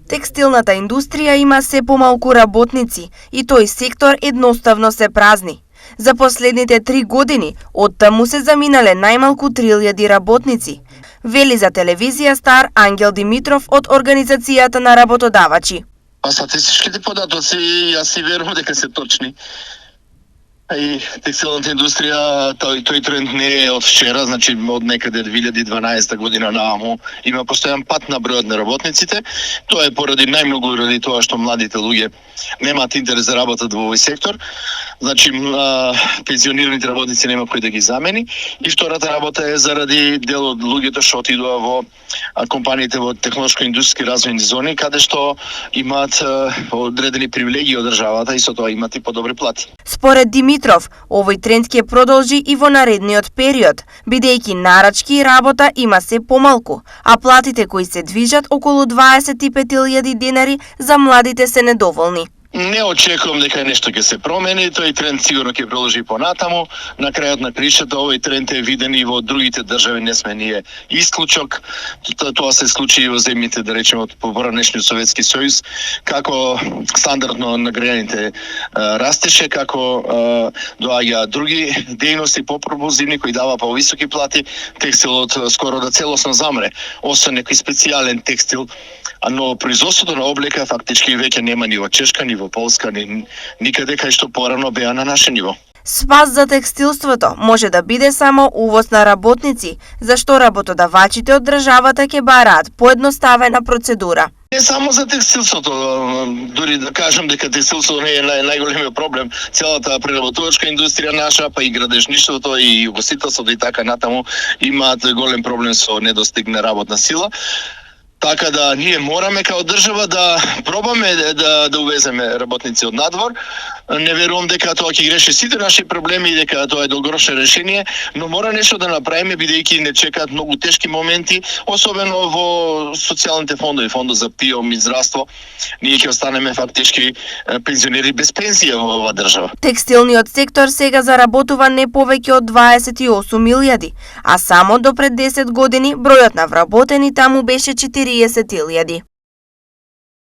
Текстилната индустрија има се помалку работници и тој сектор едноставно се празни. За последните 3 години од таму се заминале најмалку 3000 работници, вели за телевизија Стар Ангел Димитров од Организацијата на работодавачи. Статистичките податоци јас си верувам дека се точни. И текстилната индустрија, тој тренд не е од вчера, значи од некаде 2012 година нааму има постојан пат на бројот на работниците. Тоа е поради најмногу ради тоа што младите луѓе немаат интерес да работат во овој сектор. Значи пензионираните работници нема кој да ги замени. И втората работа е заради дел од луѓето што отидува во компаниите во технолошко-индустријски развојни зони, каде што имаат одредени привилегии од државата и со тоа имаат и подобри плати. Според Димитров, овој тренд ќе продолжи и во наредниот период, бидејќи нарачки и работа има се помалку, а платите кои се движат околу 25.000 денари за младите се недоволни. Не очекувам дека нешто ќе се промени, тој тренд сигурно ќе продолжи понатаму. На крајот на кришата овој тренд е виден и во другите држави, не сме ние исклучок. Тоа се случи и во земјите, да речеме, од поранешниот Советски сојуз, како стандардно нагрејаните растеше, како доаѓа други дејности попропозивни кои дава повисоки плати, текстилот скоро да целосно замре, освен некој специјален текстил, но производството на облека фактички веќе нема ни во Чешка, ни во Полска, никаде кај што порано беа на наше ниво. Спас за текстилството може да биде само увоз на работници, зашто работодавачите од државата ќе бараат поедноставена процедура. Не само за текстилството, дури да кажам дека текстилството не е најголемиот проблем. Целата преработувачка индустрија наша, па и градежништвото и угостителството и така натаму имаат голем проблем со недостиг на работна сила. Така да ние мораме као држава да пробаме да увеземе работници од надвор. Не верувам дека тоа ќе реши сите наши проблеми и дека тоа е долгорочно решение, но мора нешто да направиме бидејќи не чекаат многу тешки моменти, особено во социјалните фондови, фондот за ПИОМ и здравство. Ние ќе останеме фактички пензионери без пензија во оваа држава. Текстилниот сектор сега заработува не повеќе од 28.000, а само до пред 10 години бројот на вработени таму беше 40.000.